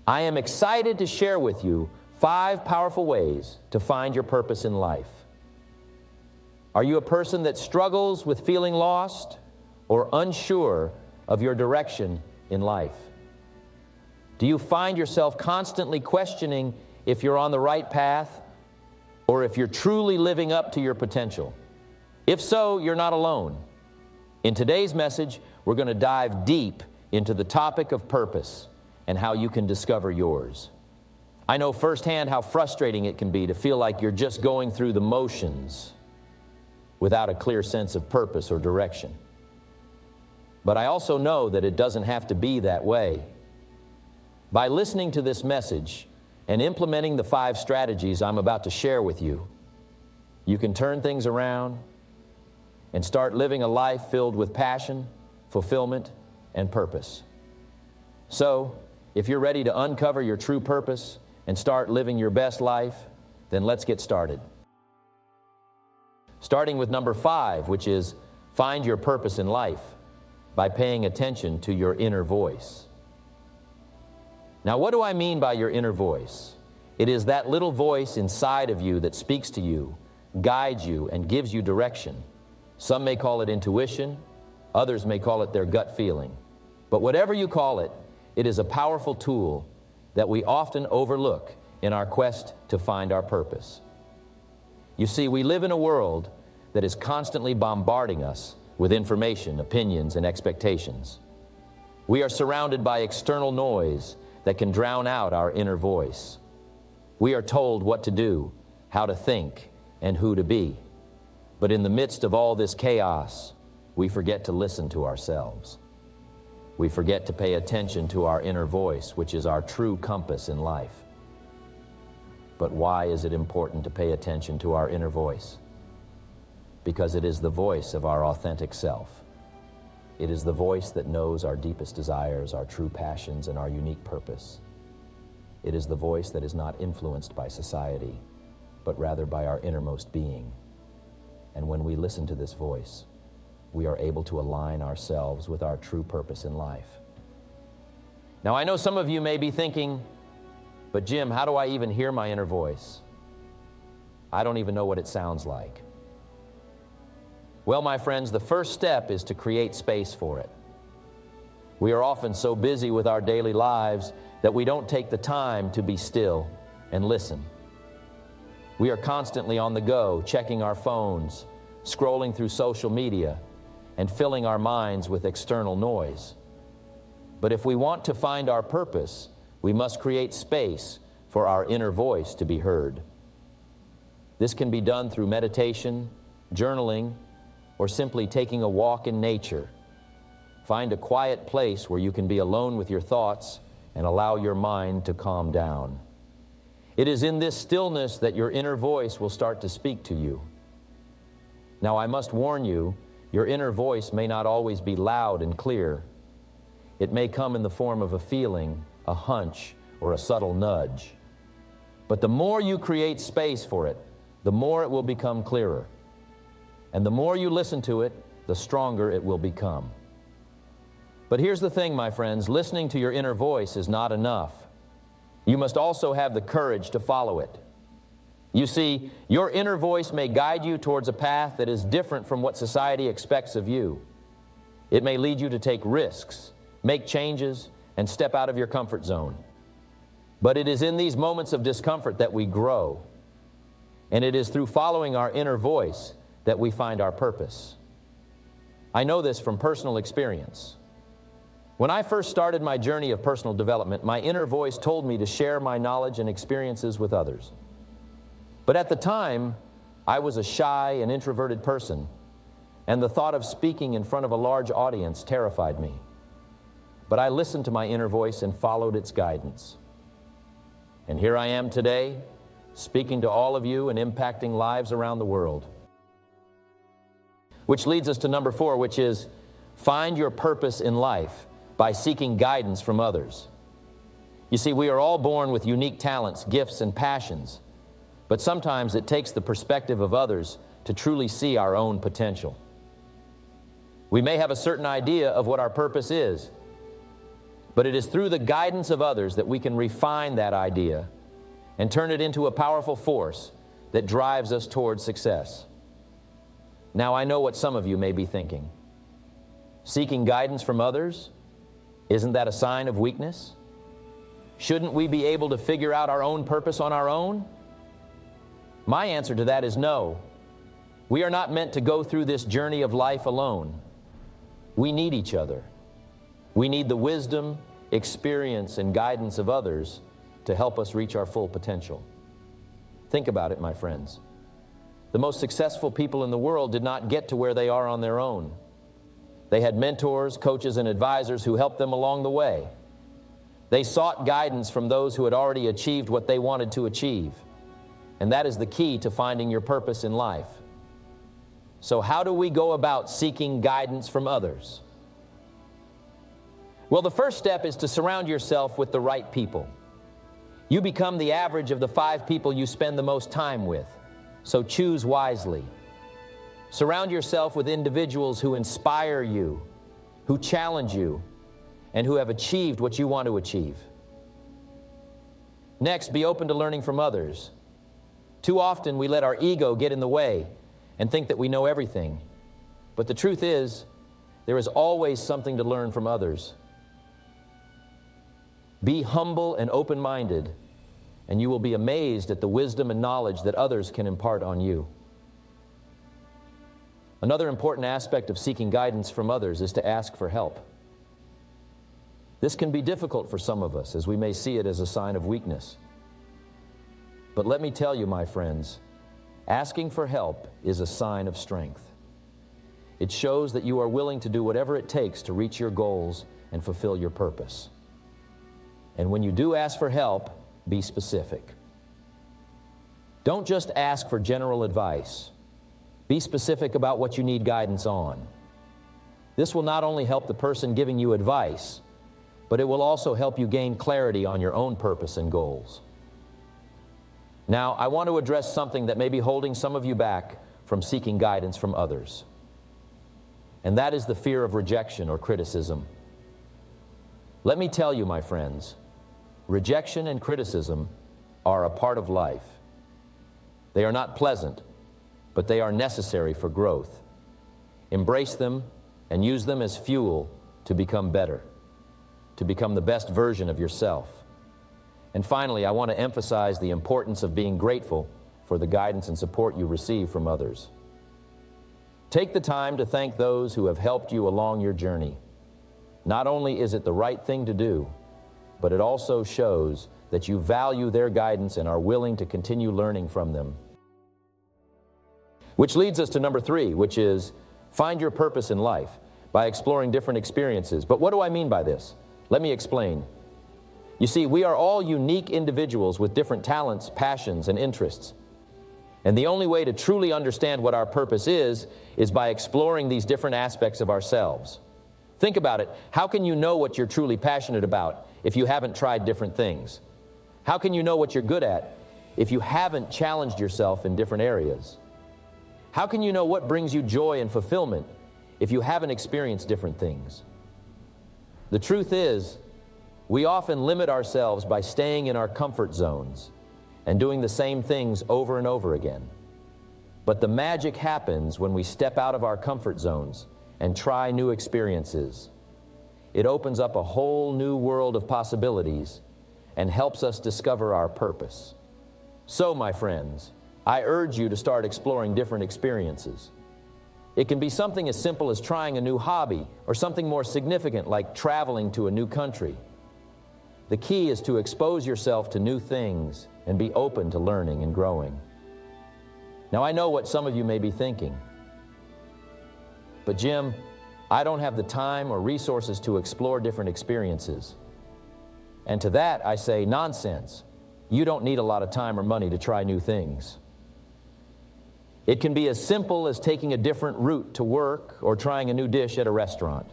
I am excited to share with you 5 powerful ways to find your purpose in life. Are you a person that struggles with feeling lost or unsure of your direction in life? Do you find yourself constantly questioning if you're on the right path or if you're truly living up to your potential? If so, you're not alone. In today's message, we're going to dive deep into the topic of purpose and how you can discover yours. I know firsthand how frustrating it can be to feel like you're just going through the motions without a clear sense of purpose or direction. But I also know that it doesn't have to be that way. By listening to this message and implementing the 5 strategies I'm about to share with you, you can turn things around and start living a life filled with passion, fulfillment, and purpose. So, if you're ready to uncover your true purpose and start living your best life, then let's get started. Starting with number 5, which is find your purpose in life by paying attention to your inner voice. Now, what do I mean by your inner voice? It is that little voice inside of you that speaks to you, guides you, and gives you direction. Some may call it intuition, others may call it their gut feeling. But whatever you call it, it is a powerful tool that we often overlook in our quest to find our purpose. You see, we live in a world that is constantly bombarding us with information, opinions, and expectations. We are surrounded by external noise that can drown out our inner voice. We are told what to do, how to think, and who to be. But in the midst of all this chaos, we forget to listen to ourselves. We forget to pay attention to our inner voice, which is our true compass in life. But why is it important to pay attention to our inner voice? Because it is the voice of our authentic self. It is the voice that knows our deepest desires, our true passions, and our unique purpose. It is the voice that is not influenced by society, but rather by our innermost being. And when we listen to this voice, we are able to align ourselves with our true purpose in life. Now, I know some of you may be thinking, but Jim, how do I even hear my inner voice? I don't even know what it sounds like. Well, my friends, the first step is to create space for it. We are often so busy with our daily lives that we don't take the time to be still and listen. We are constantly on the go, checking our phones, scrolling through social media, and filling our minds with external noise. But if we want to find our purpose, we must create space for our inner voice to be heard. This can be done through meditation, journaling, or simply taking a walk in nature. Find a quiet place where you can be alone with your thoughts and allow your mind to calm down. It is in this stillness that your inner voice will start to speak to you. Now, I must warn you, your inner voice may not always be loud and clear. It may come in the form of a feeling, a hunch, or a subtle nudge. But the more you create space for it, the more it will become clearer. And the more you listen to it, the stronger it will become. But here's the thing, my friends, listening to your inner voice is not enough. You must also have the courage to follow it. You see, your inner voice may guide you towards a path that is different from what society expects of you. It may lead you to take risks, make changes, and step out of your comfort zone. But it is in these moments of discomfort that we grow. And it is through following our inner voice that we find our purpose. I know this from personal experience. When I first started my journey of personal development, my inner voice told me to share my knowledge and experiences with others. But at the time, I was a shy and introverted person, and the thought of speaking in front of a large audience terrified me. But I listened to my inner voice and followed its guidance. And here I am today, speaking to all of you and impacting lives around the world. Which leads us to number 4, which is find your purpose in life by seeking guidance from others. You see, we are all born with unique talents, gifts, and passions, but sometimes it takes the perspective of others to truly see our own potential. We may have a certain idea of what our purpose is, But it is through the guidance of others that we can refine that idea and turn it into a powerful force that drives us towards success. Now, I know what some of you may be thinking. Seeking guidance from others, isn't that a sign of weakness? Shouldn't we be able to figure out our own purpose on our own? My answer to that is no. We are not meant to go through this journey of life alone. We need each other. We need the wisdom, experience, and guidance of others to help us reach our full potential. Think about it, my friends. The most successful people in the world did not get to where they are on their own. They had mentors, coaches, and advisors who helped them along the way. They sought guidance from those who had already achieved what they wanted to achieve. And that is the key to finding your purpose in life. So how do we go about seeking guidance from others? Well, the first step is to surround yourself with the right people. You become the average of the 5 people you spend the most time with, so choose wisely. Surround yourself with individuals who inspire you, who challenge you, and who have achieved what you want to achieve. Next, be open to learning from others. Too often we let our ego get in the way and think that we know everything. But the truth is, there is always something to learn from others. Be humble and open-minded, and you will be amazed at the wisdom and knowledge that others can impart on you. Another important aspect of seeking guidance from others is to ask for help. This can be difficult for some of us, as we may see it as a sign of weakness. But let me tell you, my friends, asking for help is a sign of strength. It shows that you are willing to do whatever it takes to reach your goals and fulfill your purpose. And when you do ask for help, be specific. Don't just ask for general advice. Be specific about what you need guidance on. This will not only help the person giving you advice, but it will also help you gain clarity on your own purpose and goals. Now, I want to address something that may be holding some of you back from seeking guidance from others. And that is the fear of rejection or criticism. Let me tell you, my friends, rejection and criticism are a part of life. They are not pleasant, but they are necessary for growth. Embrace them and use them as fuel to become better, to become the best version of yourself. And finally, I want to emphasize the importance of being grateful for the guidance and support you receive from others. Take the time to thank those who have helped you along your journey. Not only is it the right thing to do, but it also shows that you value their guidance and are willing to continue learning from them. Which leads us to number 3, which is find your purpose in life by exploring different experiences. But what do I mean by this? Let me explain. You see, we are all unique individuals with different talents, passions, and interests. And the only way to truly understand what our purpose is by exploring these different aspects of ourselves. Think about it. How can you know what you're truly passionate about if you haven't tried different things? How can you know what you're good at if you haven't challenged yourself in different areas? How can you know what brings you joy and fulfillment if you haven't experienced different things? The truth is, we often limit ourselves by staying in our comfort zones and doing the same things over and over again. But the magic happens when we step out of our comfort zones and try new experiences. It opens up a whole new world of possibilities and helps us discover our purpose. So, my friends, I urge you to start exploring different experiences. It can be something as simple as trying a new hobby or something more significant like traveling to a new country. The key is to expose yourself to new things and be open to learning and growing. Now, I know what some of you may be thinking. But Jim, I don't have the time or resources to explore different experiences. And to that, I say, nonsense. You don't need a lot of time or money to try new things. It can be as simple as taking a different route to work or trying a new dish at a restaurant.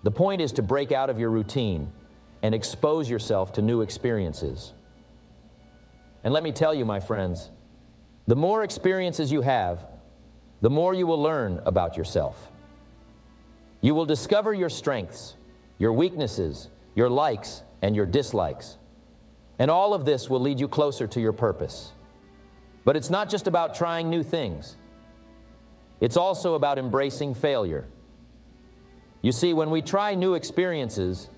The point is to break out of your routine and expose yourself to new experiences. And let me tell you, my friends, the more experiences you have, the more you will learn about yourself. You will discover your strengths your weaknesses, your likes, and your dislikes. And all of this will lead you closer to your purpose. But it's not just about trying new things. It's also about embracing failure. You see, when we try new experiences,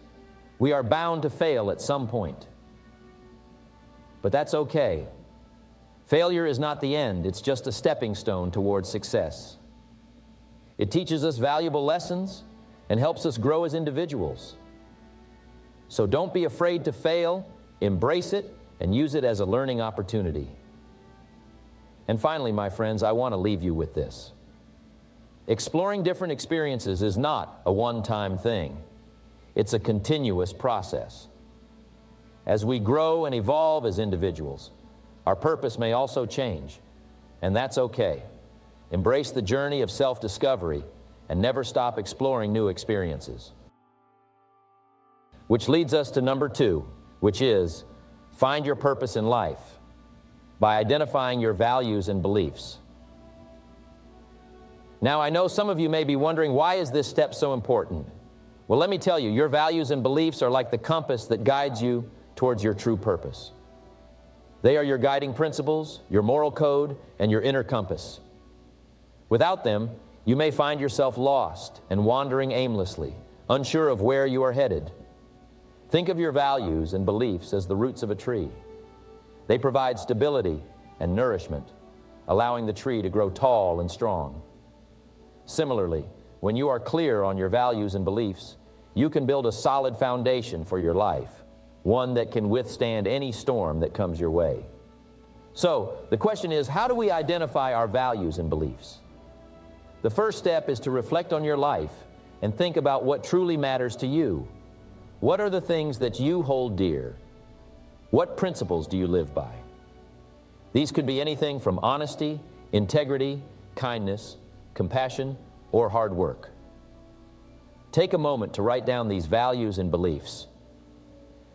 we are bound to fail at some point. But that's okay. Failure is not the end. It's just a stepping stone towards success. It teaches us valuable lessons and helps us grow as individuals. So don't be afraid to fail, embrace it, and use it as a learning opportunity. And finally, my friends, I want to leave you with this. Exploring different experiences is not a one-time thing. It's a continuous process. As we grow and evolve as individuals, our purpose may also change, and that's okay. Embrace the journey of self-discovery and never stop exploring new experiences. Which leads us to number 2, which is find your purpose in life by identifying your values and beliefs. Now, I know some of you may be wondering, why is this step so important? Well, let me tell you, your values and beliefs are like the compass that guides you towards your true purpose. They are your guiding principles, your moral code, and your inner compass. Without them, you may find yourself lost and wandering aimlessly, unsure of where you are headed. Think of your values and beliefs as the roots of a tree. They provide stability and nourishment, allowing the tree to grow tall and strong. Similarly, when you are clear on your values and beliefs, you can build a solid foundation for your life, one that can withstand any storm that comes your way. So, the question is, how do we identify our values and beliefs? The first step is to reflect on your life and think about what truly matters to you. What are the things that you hold dear? What principles do you live by? These could be anything from honesty, integrity, kindness, compassion, or hard work. Take a moment to write down these values and beliefs.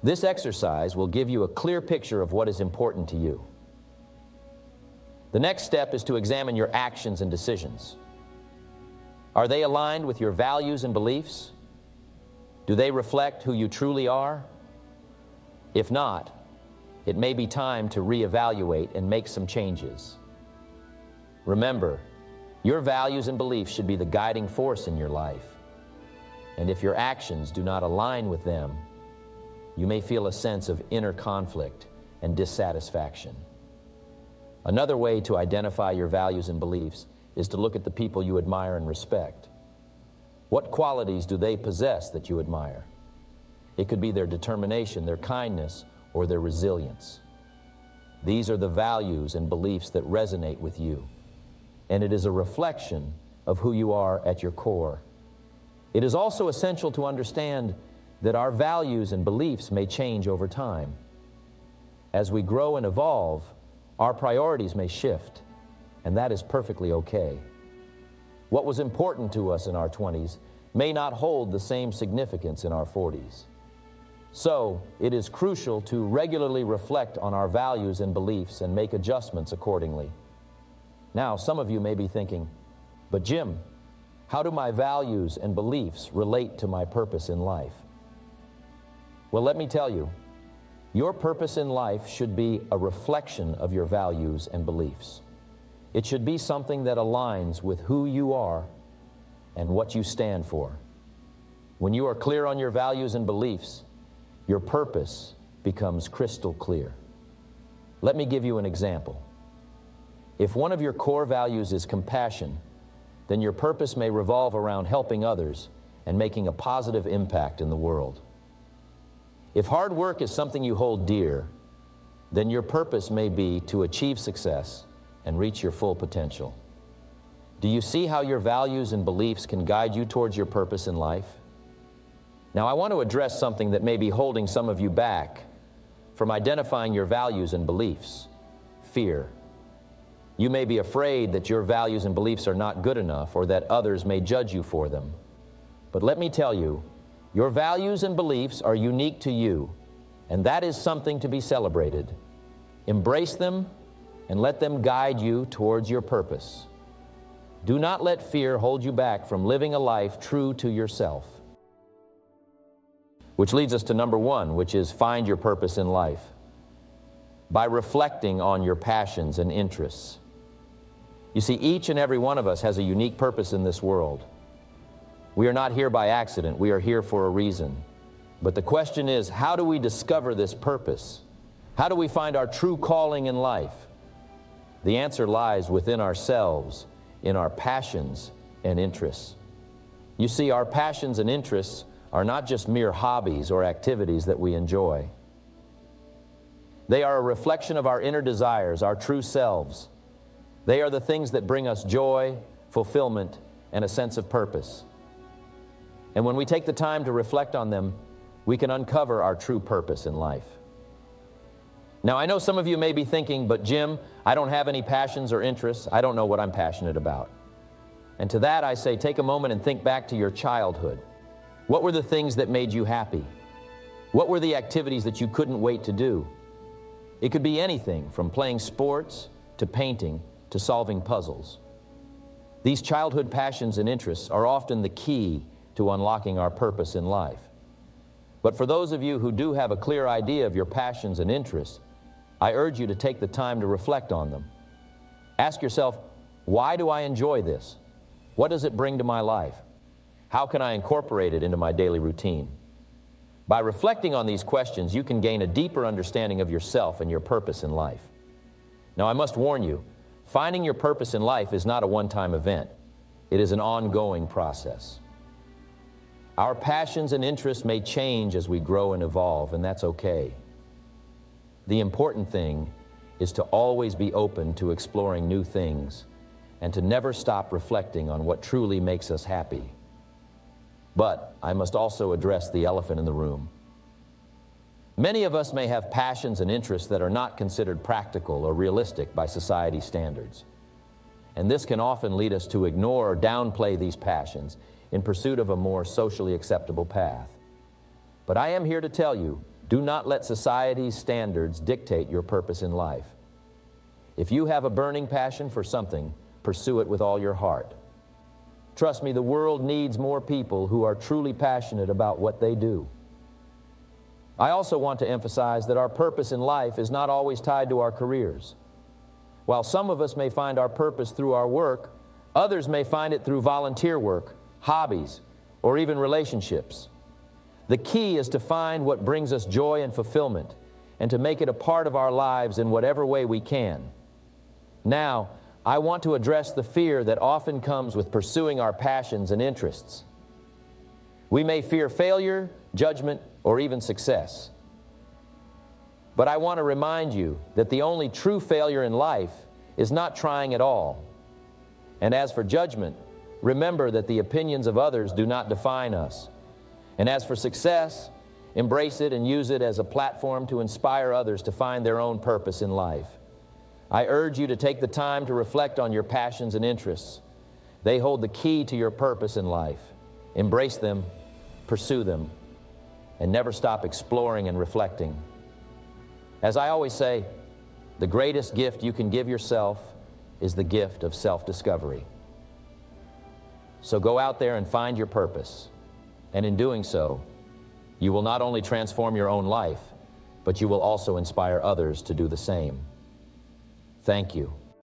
This exercise will give you a clear picture of what is important to you. The next step is to examine your actions and decisions. Are they aligned with your values and beliefs? Do they reflect who you truly are? If not, it may be time to reevaluate and make some changes. Remember, your values and beliefs should be the guiding force in your life. And if your actions do not align with them, you may feel a sense of inner conflict and dissatisfaction. Another way to identify your values and beliefs is to look at the people you admire and respect. What qualities do they possess that you admire? It could be their determination, their kindness, or their resilience. These are the values and beliefs that resonate with you, and it is a reflection of who you are at your core. It is also essential to understand that our values and beliefs may change over time. As we grow and evolve, our priorities may shift, and that is perfectly okay. What was important to us in our 20s may not hold the same significance in our 40s. So, it is crucial to regularly reflect on our values and beliefs and make adjustments accordingly. Now, some of you may be thinking, but Jim, how do my values and beliefs relate to my purpose in life? Well, let me tell you, your purpose in life should be a reflection of your values and beliefs. It should be something that aligns with who you are and what you stand for. When you are clear on your values and beliefs, your purpose becomes crystal clear. Let me give you an example. If one of your core values is compassion, then your purpose may revolve around helping others and making a positive impact in the world. If hard work is something you hold dear, then your purpose may be to achieve success and reach your full potential. Do you see how your values and beliefs can guide you towards your purpose in life? Now, I want to address something that may be holding some of you back from identifying your values and beliefs: fear. You may be afraid that your values and beliefs are not good enough or that others may judge you for them. But let me tell you, your values and beliefs are unique to you, and that is something to be celebrated. Embrace them and let them guide you towards your purpose. Do not let fear hold you back from living a life true to yourself. Which leads us to number one, which is find your purpose in life by reflecting on your passions and interests. You see, each and every one of us has a unique purpose in this world. We are not here by accident. We are here for a reason. But the question is, how do we discover this purpose? How do we find our true calling in life? The answer lies within ourselves, in our passions and interests. You see, our passions and interests are not just mere hobbies or activities that we enjoy. They are a reflection of our inner desires, our true selves. They are the things that bring us joy, fulfillment, and a sense of purpose. And when we take the time to reflect on them, we can uncover our true purpose in life. Now, I know some of you may be thinking, but Jim, I don't have any passions or interests. I don't know what I'm passionate about. And to that I say, take a moment and think back to your childhood. What were the things that made you happy? What were the activities that you couldn't wait to do? It could be anything from playing sports to painting to solving puzzles. These childhood passions and interests are often the key to unlocking our purpose in life. But for those of you who do have a clear idea of your passions and interests, I urge you to take the time to reflect on them. Ask yourself, why do I enjoy this? What does it bring to my life? How can I incorporate it into my daily routine? By reflecting on these questions, you can gain a deeper understanding of yourself and your purpose in life. Now, I must warn you, finding your purpose in life is not a one-time event. It is an ongoing process. Our passions and interests may change as we grow and evolve, and that's okay. The important thing is to always be open to exploring new things and to never stop reflecting on what truly makes us happy. But I must also address the elephant in the room. Many of us may have passions and interests that are not considered practical or realistic by society's standards. And this can often lead us to ignore or downplay these passions in pursuit of a more socially acceptable path. But I am here to tell you, do not let society's standards dictate your purpose in life. If you have a burning passion for something, pursue it with all your heart. Trust me, the world needs more people who are truly passionate about what they do. I also want to emphasize that our purpose in life is not always tied to our careers. While some of us may find our purpose through our work, others may find it through volunteer work, hobbies, or even relationships. The key is to find what brings us joy and fulfillment and to make it a part of our lives in whatever way we can. Now, I want to address the fear that often comes with pursuing our passions and interests. We may fear failure, judgment, or even success. But I want to remind you that the only true failure in life is not trying at all. And as for judgment, remember that the opinions of others do not define us. And as for success, embrace it and use it as a platform to inspire others to find their own purpose in life. I urge you to take the time to reflect on your passions and interests. They hold the key to your purpose in life. Embrace them, pursue them, and never stop exploring and reflecting. As I always say, the greatest gift you can give yourself is the gift of self-discovery. So go out there and find your purpose. And in doing so, you will not only transform your own life, but you will also inspire others to do the same. Thank you.